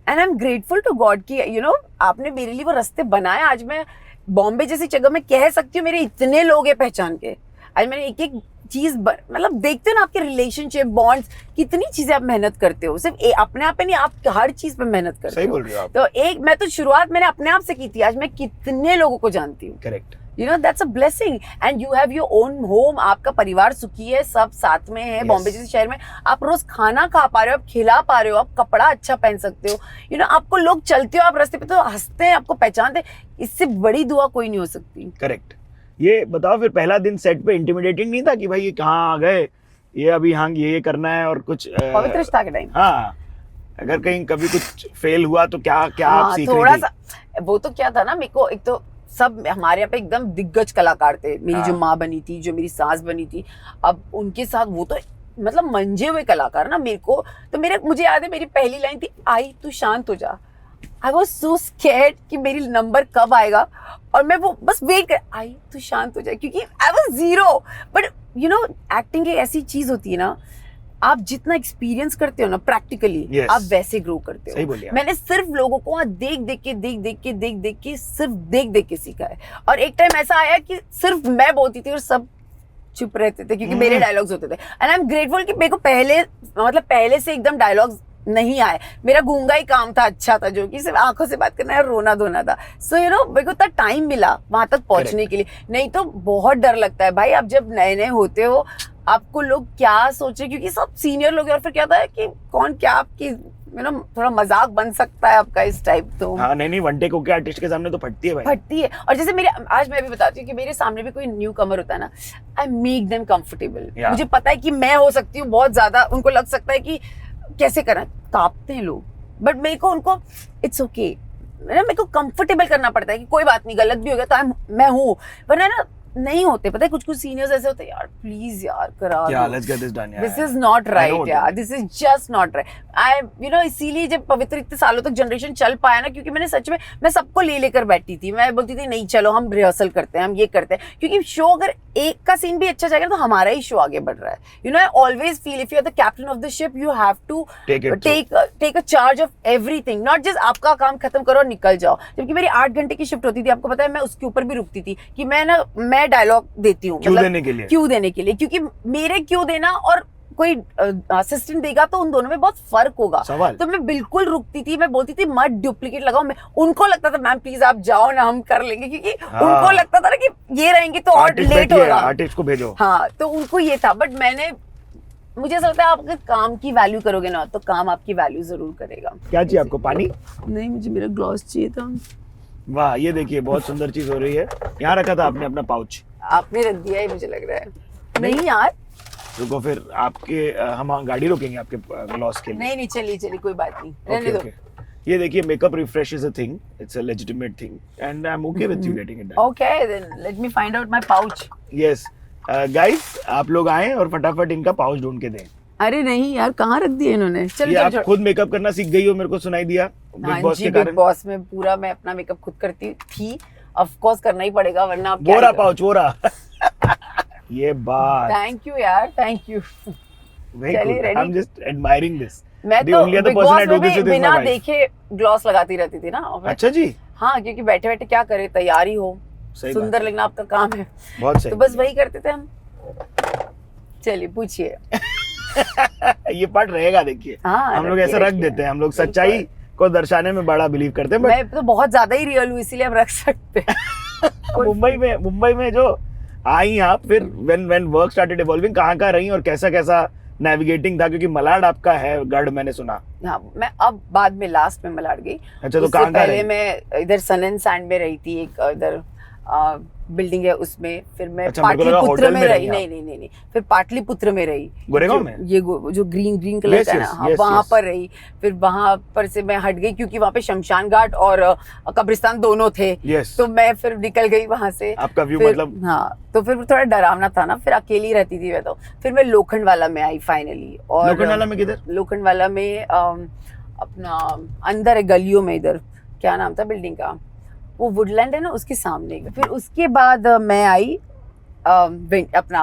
and I am grateful to God कि यू नो आपने मेरे लिए वो रास्ते बनाए। आज मैं बॉम्बे जैसी जगह में कह सकती हूँ मेरे इतने लोग हैं पहचान के। आज मैंने एक एक चीज मतलब देखते हो ना आपके रिलेशनशिप बॉन्ड्स, कितनी चीजें आप मेहनत करते हो, सिर्फ अपने आप पे नहीं, आप हर चीज पे मेहनत करते हो। सही बोल रहे हो आप। तो एक मैं तो शुरुआत मैंने अपने आप से की थी, आज मैं कितने लोगों को जानती हूँ। Correct. You know that's a blessing and you have your own home. आपका परिवार सुखी है, सब साथ में है। बॉम्बे जैसे शहर में आप रोज खाना खा पा रहे हो, आप खिला पा रहे हो, आप कपड़ा अच्छा पहन सकते हो। यू नो आपको लोग चलते हो आप रास्ते पे तो हंसते हैं, आपको पहचानते हैं। इससे बड़ी दुआ कोई नहीं हो सकती। करेक्ट। ये बताओ फिर पहला दिन सेट पे इंटिमिडेटिंग नहीं था कि भाई ये कहाँ आ गए, ये अभी हाँ ये करना है और कुछ पवित्र रिश्ता के टाइम? हाँ, अगर कहीं कभी कुछ फेल हुआ तो क्या क्या हाँ, आप सीख थोड़ा रही थी? सा वो तो क्या था ना, मेरे को एक तो सब हमारे यहाँ पे एकदम दिग्गज कलाकार थे। मेरी जो माँ बनी थी, जो मेरी सास बनी थी, अब उनके साथ वो तो मतलब मंजे हुए कलाकार ना। मेरे को तो मुझे याद है मेरी पहली लाइन थी, आई तू शांत हो जा। आई वॉज सो स्कैर्ड कि मेरी नंबर कब आएगा और मैं वो बस वेट कर, आई तू शांत हो जाए, क्योंकि I was zero. But you know acting एक ऐसी चीज होती है ना, आप जितना एक्सपीरियंस करते हो ना प्रैक्टिकली, yes. आप वैसे ग्रो करते हो। सही बोलिए। मैंने सिर्फ लोगों को वहाँ देख देख के सिर्फ देख देख के सीखा है। और एक टाइम ऐसा आया कि सिर्फ मैं बोलती थी और सब चुप रहते थे क्योंकि मेरे डायलॉग्स होते थे। एंड आई एम ग्रेटफुल कि मेरे को पहले से एकदम डायलॉग्स नहीं आए। मेरा गूंगा ही काम था, अच्छा था, जो कि सिर्फ आंखों से बात करना है, रोना धोना था। सो यू नो मेरे को इतना टाइम मिला वहां तक पहुंचने के लिए। नहीं तो बहुत डर लगता है भाई, आप जब नए नए होते हो आपको लोग क्या सोचे, क्योंकि सब सीनियर लोग हैं। और फिर क्या था कि कौन क्या आपकी यू नो थोड़ा मजाक बन सकता है आपका इस टाइप। तो हाँ नहीं वन टेक होके आर्टिस्ट के सामने तो फटती है भाई, फटती है। और जैसे मेरे आज मैं भी बताती हूँ कि मेरे सामने भी कोई न्यू कमर होता है ना, आई मेक देम कंफर्टेबल। मुझे पता है कि मैं हो सकती हूँ बहुत ज्यादा, उनको लग सकता है कि कैसे करना, कांपते हैं लोग, बट मेरे को उनको इट्स ओके, मेरे को कंफर्टेबल करना पड़ता है कि कोई बात नहीं, गलत भी हो गया तो मैं हूँ। वरना ना नहीं होते, पता है कुछ सीनियर्स ऐसे होते हैं, यार प्लीज यार करा दो, लेट्स गेट दिस डन यार, दिस इज नॉट राइट यार, this is just not right. I you know इसीलिए जब पवित्र इतने सालों तक जनरेशन चल पाया ना, क्योंकि मैंने सच में मैं सबको लेकर बैठती थी। मैं बोलती थी नहीं चलो हम रिहर्सल करते हैं, हम ये करते हैं, क्योंकि शो अगर एक का सीन भी अच्छा जाएगा तो हमारा ही शो आगे बढ़ रहा है। You know I always feel if you are the captain of the ship you have to take a charge of everything, not just आपका काम खत्म करो और निकल जाओ। जबकि मेरी 8 घंटे की शिफ्ट होती थी, आपको पता है मैं उसके ऊपर भी रुकती थी कि मैं डायलॉग देती हूँ, क्यों देने के लिए, क्योंकि मेरे क्यों देना और कोई असिस्टेंट देगा तो उन दोनों में बहुत फर्क होगा। तो मैं बिल्कुल रुकती थी, मैं बोलती थी मत डुप्लीकेट लगाओ। उनको लगता था मैम प्लीज आप जाओ ना, हम कर लेंगे, क्योंकि उनको लगता था ना कि ये रहेंगे तो और लेट होगा, आर्टिस्ट को भेजो। हाँ, तो उनको ये था। बट मुझे ऐसा लगता है आप अगर काम की वैल्यू करोगे ना तो काम आपकी वैल्यू जरूर करेगा। क्या चाहिए आपको, पानी? नहीं, मुझे मेरा ग्लास चाहिए था। वाह, ये देखिए बहुत सुंदर चीज हो रही है। यहाँ रखा था आपने अपना पाउच? आपने रख दिया है मुझे लग रहा है। नहीं यार रुको, फिर आपके हम गाड़ी रोकेंगे आपके ग्लॉस के लिए। नहीं चलिए कोई बात नहीं, रहने दो। ये देखिए makeup refresh is a thing, it's a legitimate thing and I am okay with you getting it done. Okay then let me find out my pouch. Yes guys, आप लोग आए और फटाफट इनका पाउच ढूंढ के दें। अरे नहीं यार, कहाँ रख दिए इन्होंने? चलो आप खुद मेकअप करना सीख गई हो, मेरे को सुनाई दिया बिग बॉस के कारण। बिग बॉस में पूरा मैं अपना मेकअप खुद करती थी, ऑफ कोर्स करना ही पड़ेगा वरना आप बोरा पाउच बोरा। ये बात, थैंक यू यार, thank you. I am just admiring this. मैं तो बिग बॉस में भी बिना देखे ग्लॉस लगाती रहती थी ना। अच्छा जी। हाँ, क्योंकि बैठे बैठे क्या करे, तैयारी हो, सुंदर लगना आपका काम है। बहुत सही। तो बस वही करते थे हम। चलिए पूछिए। ये पार्ट रहेगा, देखिए हम लोग ऐसा रख देते हैं, हम लोग सच्चाई को दर्शाने में बड़ा बिलीव करते हैं। मैं तो बहुत ज्यादा ही रियल हूँ, इसीलिए हम रख सकते हैं। मुंबई में जो आई आप, फिर व्हेन वर्क स्टार्टेड इवॉल्विंग, कहाँ रही और कैसा नेविगेटिंग था, क्योंकि मलाड आपका है गढ़, मैंने सुना। हाँ, मैं अब बाद में लास्ट में मलाड गई। अच्छा, तो कहाँ पहले मैं इधर सन एंड सैंड में रही थी, एक इधर बिल्डिंग है उसमें, फिर मैं अच्छा, मेरे को लगा पाटलिपुत्र होटल में में रही, रही नहीं, फिर पाटलिपुत्र में रही, गोरेगांव में, ये जो ग्रीन कलर Yes, का है ना, yes, हाँ yes, वहाँ yes. पर रही। फिर वहाँ पर से मैं हट गई क्योंकि वहाँ पे शमशान घाट और कब्रिस्तान दोनों थे, यस, तो मैं फिर निकल गई वहाँ से। आपका व्यू फिर मतलब, हाँ, तो फिर थोड़ा डरावना था ना, फिर अकेली रहती थी मैं, तो फिर मैं लोखंडवाला में आई फाइनली। और लोखंडवाला में किधर? लोखंडवाला में अपना अंदर है गलियों में, इधर क्या नाम था बिल्डिंग का, वो वुडलैंड है ना, उसके सामने। फिर उसके बाद मैं आई अपना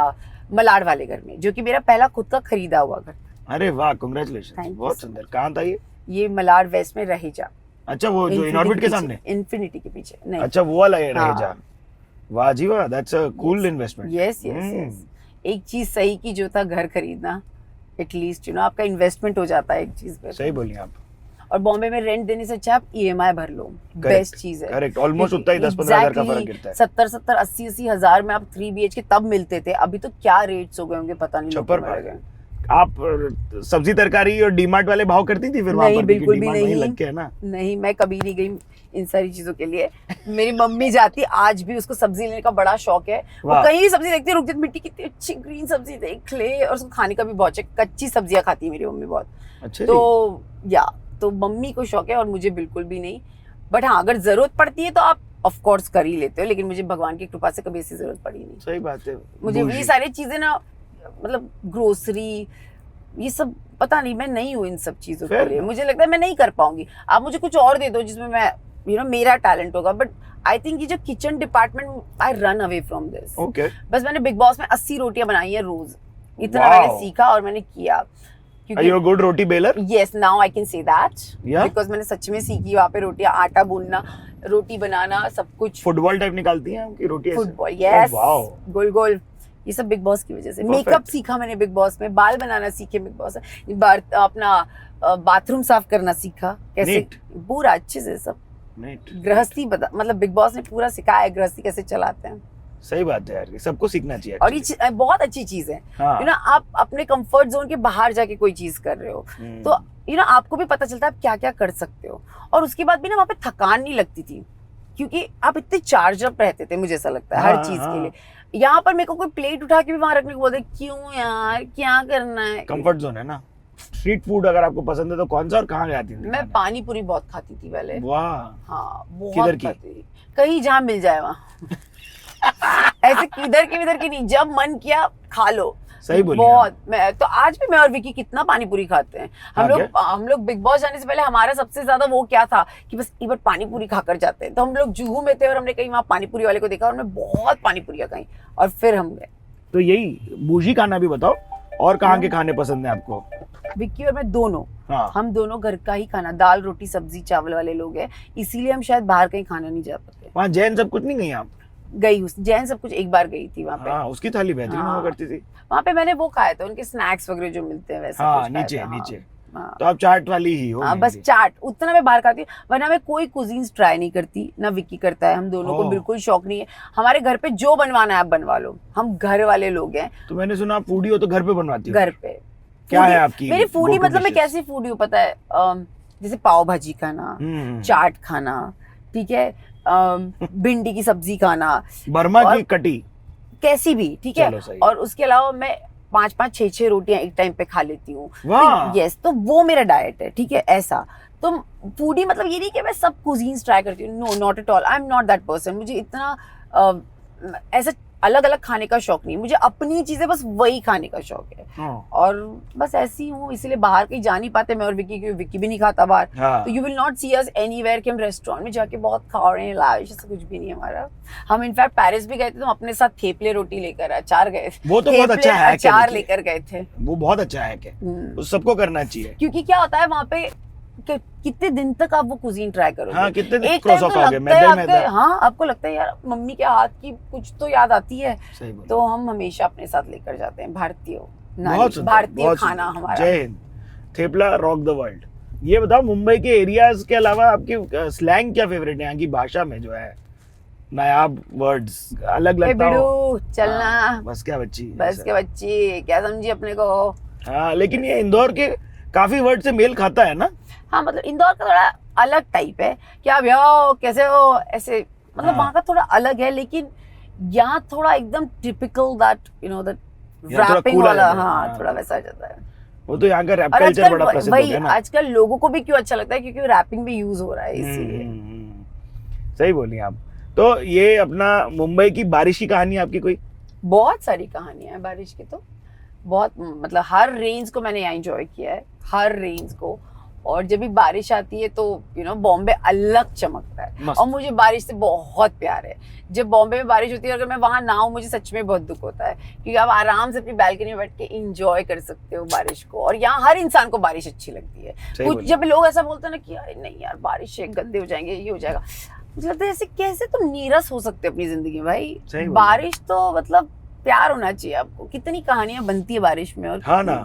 मलाड वाले घर में, जो कि मेरा पहला खुद का खरीदा हुआ घर। अरे वाह, कांग्रेचुलेशन, Thank you बहुत so सुंदर। कहाँ था ये? ये मलाड वेस्ट में रहेजा, अच्छा, वो जो इनऑर्बिट के सामने, इन्फिनिटी के पीछे नहीं। अच्छा वो वाला ये हाँ। रहेजा। वाह जी वाह, that's a cool investment. Yes yes yes, एक चीज सही की जो था घर खरीदना, एटलीस्ट आपका इन्वेस्टमेंट हो जाता है एक चीज पे। सही बोली आप। और बॉम्बे में रेंट देने से अच्छा आप ईएमआई भर लो, बेस्ट चीज है। करेक्ट, ऑलमोस्ट उतना ही 10-15 हजार का फर्क गिरता है। 70 80 हजार में आप 3 BHK तब मिलते थे, अभी तो क्या रेट्स हो गए होंगे पता नहीं। छप्पर पर आप सब्जी तरकारी और डीमार्ट वाले भाव करती थी फिर वहां पर? बिल्कुल भी नहीं, लग के है ना। नहीं, मैं कभी नहीं गई इन सारी चीजों के लिए। मेरी मम्मी जाती, आज भी उसको सब्जी लेने का बड़ा शौक है। वो कहीं भी सब्जी देखती है, रुक जाती, मिट्टी कितनी अच्छी ग्रीन सब्जी देख ले, और उसको खाने का भी बहुत है। कच्ची सब्जियां खाती है मेरी मम्मी बहुत। अच्छा, तो मम्मी को शौक है और मुझे बिल्कुल भी नहीं। बट हाँ, अगर जरूरत पड़ती है तो आप ऑफ कोर्स कर ही लेते हो, लेकिन मुझे भगवान की कृपा से कभी ऐसी जरूरत पड़ी नहीं। सही बात है। मुझे ये सारी चीजें ना, मतलब ग्रोसरी ये सब, पता नहीं, मैं नहीं हूँ इन सब चीजों के लिए। मुझे लगता है मैं नहीं कर पाऊंगी। आप मुझे कुछ और दे दो जिसमें मैं मेरा टैलेंट होगा। बट आई थिंक ये जो kitchen department, I run away from this. Okay, बस मैंने बिग बॉस में 80 रोटियां बनाई है रोज, इतना मैंने सीखा और मैंने किया। Are you a good roti baler? Yes, now I can say that. Yeah? Because मैंने सच में सीखी वहाँ पे रोटियां, आटा गूंदना, रोटी बनाना, सब कुछ। फुटबॉल टाइप निकालती हैं आपकी रोटी? फुटबॉल, यस, वाओ, गोल गोल, ये सब बिग बॉस की वजह से। मेकअप सीखा मैंने बिग बॉस में, बाल बनाना सीखे बिग बॉस में, अपना बाथरूम साफ करना सीखा कैसे, पूरा अच्छे से सब। गृहस्थी मतलब बिग बॉस ने पूरा सिखाया है गृहस्थी कैसे चलाते हैं। सही बात है यार, सबको सीखना चाहिए। और ये बहुत अच्छी चीज है। हाँ। आप अपने कंफर्ट जोन के बाहर जाके कोई चीज कर रहे हो तो आपको भी पता चलता है आप क्या क्या कर सकते हो। और उसके बाद भी ना वहाँ पे थकान नहीं लगती थी, क्योंकि आप इतने चार्ज अप रहते थे, मुझे ऐसा लगता है हर चीज के लिए। यहाँ पर मेरे को कोई प्लेट उठा के भी वहां रखने को बोलते, क्यों यार, क्या करना है। कंफर्ट जोन है ना। स्ट्रीट फूड अगर आपको पसंद है तो कौन सा और कहाँ जाती थी? मैं पानी पूरी बहुत खाती थी पहले। वाह, हाँ, बहुत किधर की? खाती थी, कहीं जहाँ मिल जाए वहाँ। ऐसे किधर की नहीं, जब मन किया खा लो। सही बोली बहुत। मैं तो आज भी, मैं और विकी कितना पानी पूरी खाते हैं। हम लोग बिग बॉस जाने से पहले हमारा सबसे ज्यादा वो क्या था कि बस एक बार पानी पूरी खाकर जाते हैं। तो हम लोग जुहू में थे और हमने कहीं वहाँ पानी पूरी वाले को देखा और हमने बहुत पानी पूरियां खाई और फिर हम गए। तो यही बूझी खाना भी बताओ, और कहाँ के खाने पसंद है आपको? विक्की और मैं दोनों, हम दोनों घर का ही खाना, दाल रोटी सब्जी चावल वाले लोग हैं, इसीलिए हम शायद बाहर कहीं खाना नहीं जा पाते। वहाँ जैन सब कुछ नहीं गई आप? गई, जैन सब कुछ एक बार गई थी वहाँ पे। हाँ, उसकी थाली बेहतरीन हुआ करती थी। वहाँ पे मैंने वो खाया था, उनके स्नैक्स वगैरह जो मिलते हैं वैसे। हाँ, नीचे। तो आप चाट वाली ही हो? हाँ, बस चाट, उतना मैं बाहर खाती हूँ, वरना मैं कोई कुजीन्स ट्राई नहीं करती, ना विक्की करता है। हम दोनों को बिल्कुल शौक नहीं है। हमारे घर पे जो बनवाना है आप बनवा लो, हम घर वाले लोग हैं। तो मैंने सुना आप फूडी हो तो घर पे बनवाती हो? घर पे। क्या है आपकी मेरी फूडी मतलब मैं कैसी फूडी हूँ पता है, जैसे पाव भाजी खाना, चाट खाना, ठीक है, भिंडी की सब्जी खाना, बर्मा की कटी, कैसी भी, ठीक है। और उसके अलावा मैं 5-5 6-6 रोटियां एक टाइम पे खा लेती हूँ। यस, तो वो मेरा डाइट है, ठीक है, ऐसा। तो फूडी मतलब ये नहीं कि मैं सब कुजीन्स ट्राई करती हूँ, no, not at all, I am not that person. मुझे इतना ऐसा अलग अलग खाने का शौक नहीं, मुझे अपनी चीजें बस वही खाने का शौक है। और बस ऐसी हूँ, इसीलिए बाहर कहीं जा नहीं पाते मैं और विक्की, क्योंकि विक्की भी नहीं खाता बाहर। तो you will not see us anywhere कि हम रेस्टोरेंट में जाके बहुत खा रहे हैं, लाविश, ऐसा कुछ भी नहीं हमारा। हम इनफैक्ट पेरिस भी गए थे तो हम अपने साथ थेपले रोटी लेकर, अचार गए थे, वो तो बहुत अच्छा है, अचार लेकर गए थे, वो बहुत अच्छा है, क्या सबको करना चाहिए। क्योंकि क्या होता है वहाँ पे, कितने दिन तक आप वो कुजीन ट्राई करोगे? हाँ, कितने दिन क्रॉस खाओगे? हाँ, आपको लगता है यार मम्मी के हाथ की कुछ तो याद आती है। तो हम हमेशा अपने साथ लेकर जाते हैं भारतीय खाना हमारा। जय Hind. Thepla rock the world. ये बताओ, मुंबई के एरियाज के अलावा आपकी स्लैंग क्या फेवरेट है यहाँ की भाषा में? जो है नायाब वर्ड्स अलग लगता हो? चलना, बस क्या बच्ची, क्या समझी अपने को। हाँ, लेकिन ये इंदौर के काफी वर्ड से मेल खाता है ना? हाँ, मतलब इंदौर का थोड़ा अलग टाइप है, क्या भैया कैसे हो, ऐसे मतलब वहाँ का थोड़ा अलग है। लेकिन यहाँ थोड़ा एकदम typical that you know that यहाँ थोड़ा रैपिंग cool आ वाला, जाता है, हाँ हाँ। थोड़ा वैसा आ जाता है। वो तो यहाँ का रैप और कल्चर आजकल बड़ा प्रसिद्ध हो वही गया ना। आजकल लोगों को भी क्यों अच्छा लगता है, क्योंकि रैपिंग भी यूज हो रहा है इसीलिए। सही बोली आप। तो ये अपना मुंबई की बारिश की कहानी आपकी कोई? बहुत सारी कहानियां हैं बारिश की, तो बहुत, मतलब हर रेंज को मैंने यहाँ एंजॉय किया है, हर रेंज को। और जब भी बारिश आती है तो यू नो बॉम्बे अलग चमकता है, मस्त। और मुझे बारिश से बहुत प्यार है। जब बॉम्बे में बारिश होती है, अगर मैं वहां ना हूँ, मुझे सच में बहुत दुख होता है, क्योंकि आप आराम से अपनी बालकनी में बैठ के इंजॉय कर सकते हो बारिश को। और यहाँ हर इंसान को बारिश अच्छी लगती है। सही कुछ बोली। जब लोग ऐसा बोलते हैं ना कि "अरे नहीं यार, बारिश से गंदे हो जाएंगे, ये हो जाएगा", मुझे लगता है ऐसे कैसे तुम नीरस हो सकते हो अपनी जिंदगी में भाई। सही बोली। बारिश तो मतलब प्यार होना चाहिए आपको। कितनी कहानियां बनती है बारिश में। और हाँ ना।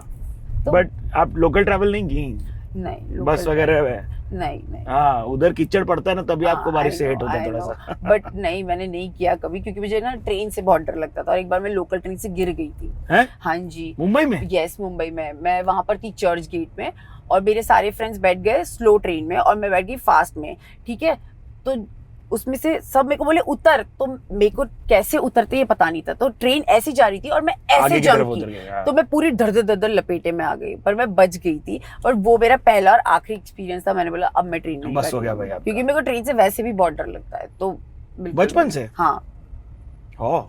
तो- बट आप लोकल ट्रैवल नहीं की? नहीं, बस local- वगैरह में? नहीं। हाँ, उधर कीचड़ पड़ता है ना, तभी आपको बारिश से हिट होता है I थोड़ा know, सा। बट नहीं, मैंने नहीं किया कभी, क्योंकि मुझे ना ट्रेन से बहुत डर लगता था। और एक बार मैं लोकल ट्रेन से गिर गई थी। हैं? हाँ जी, मुंबई में? यस, मुंबई में। मैं वहां पर थी चर्च गेट में, और मेरे सारे फ्रेंड्स बैठ गए स्लो ट्रेन में, और मैं बैठ गई फास्ट में। ठीक है, तो उसमें से सब मेरे को बोले उतर, तो मेरे को कैसे उतरते ये पता नहीं था। तो ट्रेन ऐसी जा रही थी और मैं ऐसे आगे की तरफ जंप उतर की, गए, हाँ। तो मैं पूरी धड़ लपेटे में आ गई, पर मैं बच गई थी। और वो मेरा पहला और आखिरी एक्सपीरियंस था। मैंने बोला अब मैं ट्रेन नहीं बस हो बैठूंगी, गया भाई आपका। क्योंकि मेरे को ट्रेन से वैसे भी बहुत डर लगता है। तो बिल्कुल बचपन नहीं। से? हाँ। ओह,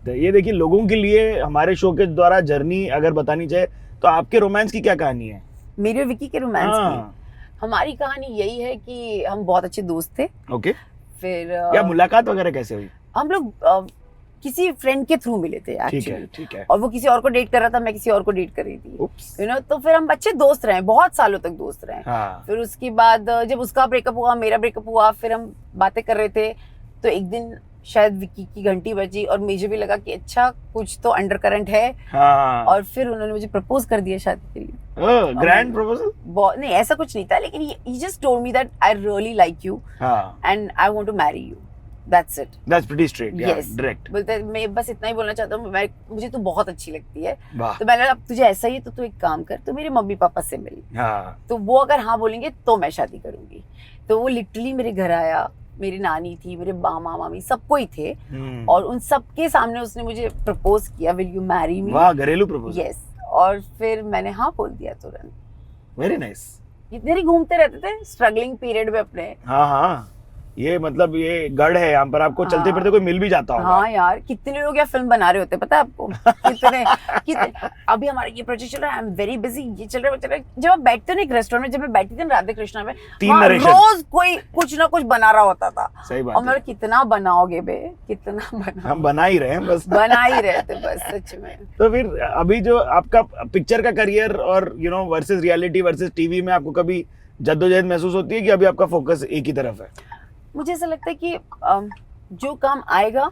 तो ये देखिए, लोगों के लिए हमारे शो के द्वारा जर्नी अगर बतानी चाहे तो आपके रोमांस की क्या कहानी है? मेरी और विकी के रोमांस हाँ। की हमारी कहानी यही है कि हम बहुत अच्छे दोस्त थे। ओके। फिर या मुलाकात वगैरह कैसे हुई? हम लोग किसी फ्रेंड के थ्रू मिले थे ठीक है, एक्चुअली। ठीक है। और वो किसी और को डेट कर रहा था, मैं किसी और को डेट कर रही थी, उप्स। You know. तो फिर हम अच्छे दोस्त रहे, बहुत सालों तक दोस्त रहे। हाँ। फिर उसके बाद जब उसका ब्रेकअप हुआ, मेरा ब्रेकअप हुआ, फिर हम बातें कर रहे थे, तो एक दिन शायद विकी की घंटी बजी, और मुझे भी लगा कि अच्छा कुछ तो अंडर करंट है। हाँ। और फिर उन्होंने मुझे प्रपोज कर दिया शादी के लिए। ओह, ग्रैंड प्रपोजल? नहीं, ऐसा कुछ नहीं था, लेकिन he just told me that I really like you हाँ। and I want to marry you. That's it. That's pretty straight, yeah, Yes. direct. बोलते हैं, मैं बस इतना ही बोलना चाहता हूँ, मुझे तू बहुत अच्छी लगती है। वाह। तो मैंने अब तुझे ऐसा ही है तो तू एक काम कर, तू मेरे मम्मी पापा से मिल, हाँ। तो वो अगर हाँ बोलेंगे तो मैं शादी करूंगी। तो वो लिटरली मेरे घर आया, मेरी नानी थी, मेरे मामा मामी सब कोई थे, और उन सबके सामने उसने मुझे प्रपोज किया, विल यू मैरी मी? वाह, घरेलू प्रपोजल। यस। और फिर मैंने हाँ बोल दिया तुरंत। Very nice. इतने ही घूमते रहते थे स्ट्रगलिंग पीरियड में अपने। हाँ हाँ, ये मतलब ये गढ़ है यहाँ पर, आपको चलते हाँ। फिरते कोई मिल भी जाता होगा। हाँ यार, कितने लोग यहाँ फिल्म बना रहे होते हैं, पता है आपको? कितने अभी हमारा ये प्रोजेक्ट चल रहा है, आई एम वेरी बिजी, ये चल रहा है, वो चल रहा है। जब आप बैठते हो ना एक रेस्टोरेंट में, जब मैं बैठी थी ना राधे कृष्णा में, 3 वहाँ नरेशन। रोज कोई कुछ ना कुछ बना रहा होता था। सही और बात मैं है। कितना बनाओगे बे, कितना बना, हम बना ही रहे हैं बस। बना ही रहे थे बस, सच में। तो फिर अभी जो आपका पिक्चर का करियर और you know versus reality versus TV में आपको कभी जद्दोजहद महसूस होती है कि अभी आपका फोकस एक ही तरफ है? मुझे ऐसा लगता है कि जो काम आएगा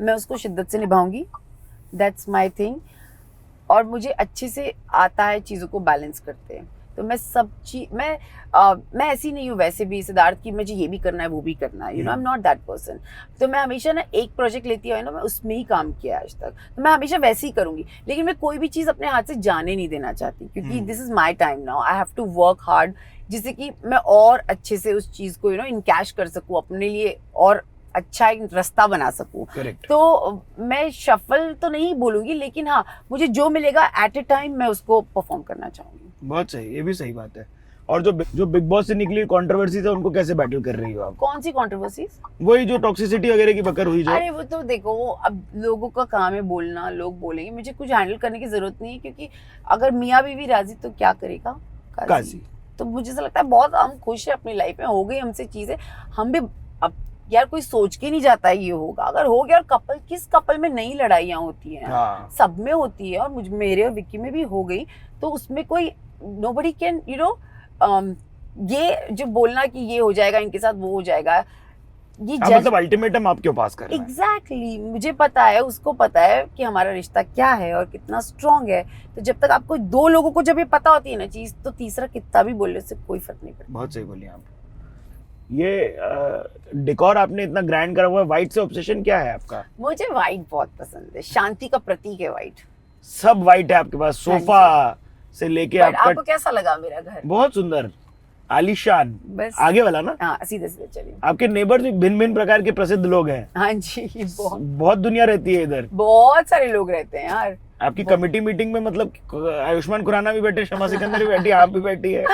मैं उसको शिद्दत से निभाऊंगी, दैट्स माय थिंग। और मुझे अच्छे से आता है चीज़ों को बैलेंस करते हैं। तो मैं सब चीज मैं ऐसी नहीं हूँ वैसे भी सिद्धार्थ कि मुझे ये भी करना है वो भी करना है, you know, I am not that person. तो मैं हमेशा ना एक प्रोजेक्ट लेती हूँ ना, मैं उसमें ही काम किया आज तक, तो मैं हमेशा वैसे ही करूंगी। लेकिन मैं कोई भी चीज़ अपने हाथ से जाने नहीं देना चाहती, क्योंकि this is my time now, I have to work hard, जिससे कि मैं और अच्छे से उस चीज़ को यू नो इनकैश कर सकूँ अपने लिए, और अच्छा एक रास्ता बना सकूं। करेक्ट। तो मैं शफल तो नहीं बोलूंगी, लेकिन हाँ, मुझे जो मिलेगा एट ए टाइम मैं उसको परफॉर्म करना चाहूंगी। बहुत सही, ये भी सही बात है। और जो बिग बॉस से निकली कंट्रोवर्सीज है, उनको कैसे बैटल कर रही हो आप? कौन सी कंट्रोवर्सीज? वही जो टॉक्सिसिटी वगैरह की बकर हुई जो। अरे वो तो देखो, अब लोगों का काम है बोलना, लोग बोलेंगे, मुझे कुछ हैंडल करने की जरूरत नहीं है, क्योंकि अगर मियाँ बीवी राजी तो क्या करेगा काजी। तो मुझे ऐसा लगता है बहुत हम खुश है अपनी लाइफ में, हो गई हमसे चीजें, हम भी अब यार कोई सोच के नहीं जाता है ये होगा, अगर हो गया। और कपल, किस कपल में नई लड़ाइयाँ होती हैं? हाँ। सब में होती है, और मेरे और विक्की में भी हो गई, तो उसमें कोई nobody can you know ये जो बोलना कि ये हो जाएगा इनके साथ, वो हो जाएगा, ये मतलब अल्टीमेटम आप क्यों पास कर रहे हैं? एग्जैक्टली मुझे पता है, उसको पता है कि हमारा रिश्ता क्या है और कितना स्ट्रांग है। तो जब तक आपको दो लोगों को जब ये पता होती है ना चीज, तो तीसरा कितना भी बोले उससे कोई फर्क नहीं पड़ता। बहुत सही बोली आप। ये डेकोर आपने इतना ग्रैंड करा हुआ है, व्हाइट से ऑब्सेशन क्या है आपका? मुझे व्हाइट बहुत पसंद है, शांति का प्रतीक है व्हाइट। सब व्हाइट है आपके पास, सोफा से लेके आपको आपका। कैसा लगा मेरा घर? बहुत सुंदर। आलीशान, बस आगे वाला ना? हाँ, सीधे सीधे चलिए। आपके नेबर्स भी भिन्न भिन्न प्रकार के प्रसिद्ध लोग हैं। हाँ जी, बहुत बहुत दुनिया रहती है इधर। बहुत सारे लोग रहते हैं यार। आपकी कमेटी मीटिंग में मतलब आयुष्मान खुराना भी बैठे, शमा सिकंदर भी बैठी, आप भी बैठी है,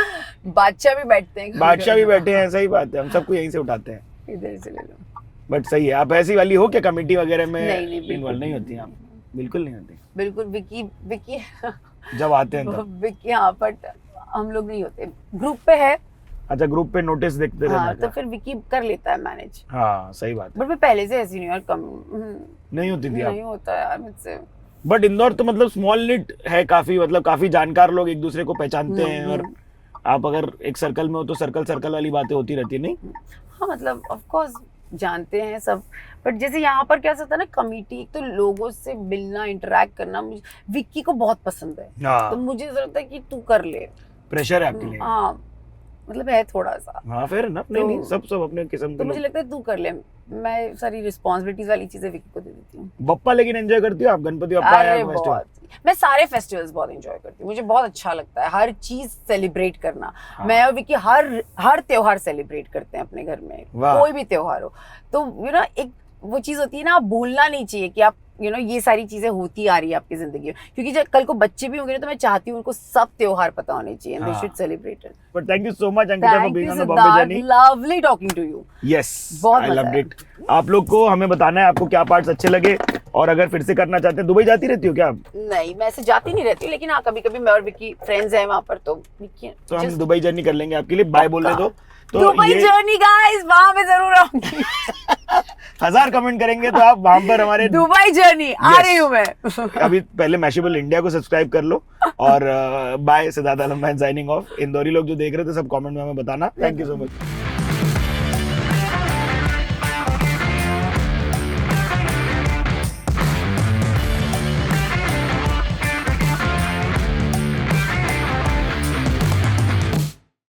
बादशाह भी बैठते हैं, बादशाह भी बैठे हैं। सही बात है, हम सबको यहीं से उठाते हैं। इधर से ले लो। बट सही है। आप ऐसी वाली हो क्या कमेटी वगैरह में? नहीं, बिल्कुल इन्वॉल्व नहीं होती आप? बिल्कुल नहीं होती। बिल्कुल विकी जब आते हैं तब? विकी हाँ, बट हम लोग नहीं होते, ग्रुप पे है। अच्छा, ग्रुप पे नोटिस देखते रहना हाँ, तो का। फिर विकी कर लेता है मैनेज। हाँ सही बात है। बट मैं पहले से ऐसी नहीं यार, कम नहीं होती थी आप? नहीं होता यार मुझसे। बट इंदौर तो मतलब स्मॉल निट है काफी, मतलब काफी जानकार लोग एक दूसरे को पहचानते हैं, और आप अगर एक सर्कल में हो तो सर्कल सर्कल वाली बातें होती रहती है, नहीं? हाँ मतलब ऑफ कोर्स जानते हैं सब, बट जैसे यहाँ पर क्या होता है ना, कमेटी तो लोगों से मिलना, इंटरेक्ट करना मुझे विक्की को बहुत पसंद है। हाँ, तो मुझे जरूरत है कि तू कर ले। प्रेशर है आपके लिए? हाँ मतलब है थोड़ा सा। हाँ फिर ना, नहीं नहीं, सब अपने किस्म तो के मुझे लोग। लगता है तू कर ले, मैं सारी रिस्पॉन्सिबिलिटीज वाली चीजें विक्की को दे देती हूँ। बप्पा लेकिन एंजॉय करती हो आप? गणपति बप्पा अरे या फेस्टिवल? बहुत, मैं सारे फेस्टिवल्स बहुत एंजॉय करती हूँ, मुझे बहुत अच्छा लगता है हर चीज सेलिब्रेट करना। हाँ। मैं और विक्की हर त्योहार सेलिब्रेट करते हैं अपने घर में, वाह। कोई भी त्योहार हो। तो एक वो चीज होती है ना, आप भूलना नहीं चाहिए कि आप ये सारी चीजें होती आ रही है आपकी जिंदगी में, क्योंकि जब कल को बच्चे भी होंगे ना, तो मैं चाहती हूँ उनको सब त्योहार पता होने चाहिए, they should celebrate it. But thank you so much Ankita for thank being you on the Bombay journey. Lovely talking to you. Yes, बहुत आई मजा लव्ड आया। इट। आप लोग को हमें बताना है आपको क्या पार्ट्स अच्छे लगे, और अगर फिर से करना चाहते हैं। दुबई जाती रहती हो क्या आप? नहीं, मैं ऐसे जाती नहीं रहती, लेकिन हाँ कभी कभी मैं और विक्की फ्रेंड्स हैं वहाँ पर, तो विक्की तो हम दुबई जर्नी कर लेंगे आपके लिए। बाय बोलने दो। तो दुबई ये जर्नी गाइस, वहां पे जरूर आऊंगी। 1000 कमेंट करेंगे तो आप वहां पर हमारे दुबई जर्नी आ रही हूँ मैं। अभी पहले मैशेबल इंडिया को सब्सक्राइब कर लो, और बाय, सिद्धार्थ आलम साइनिंग ऑफ। इंदौरी लोग जो देख रहे थे सब कमेंट में हमें बताना। Thank you so much.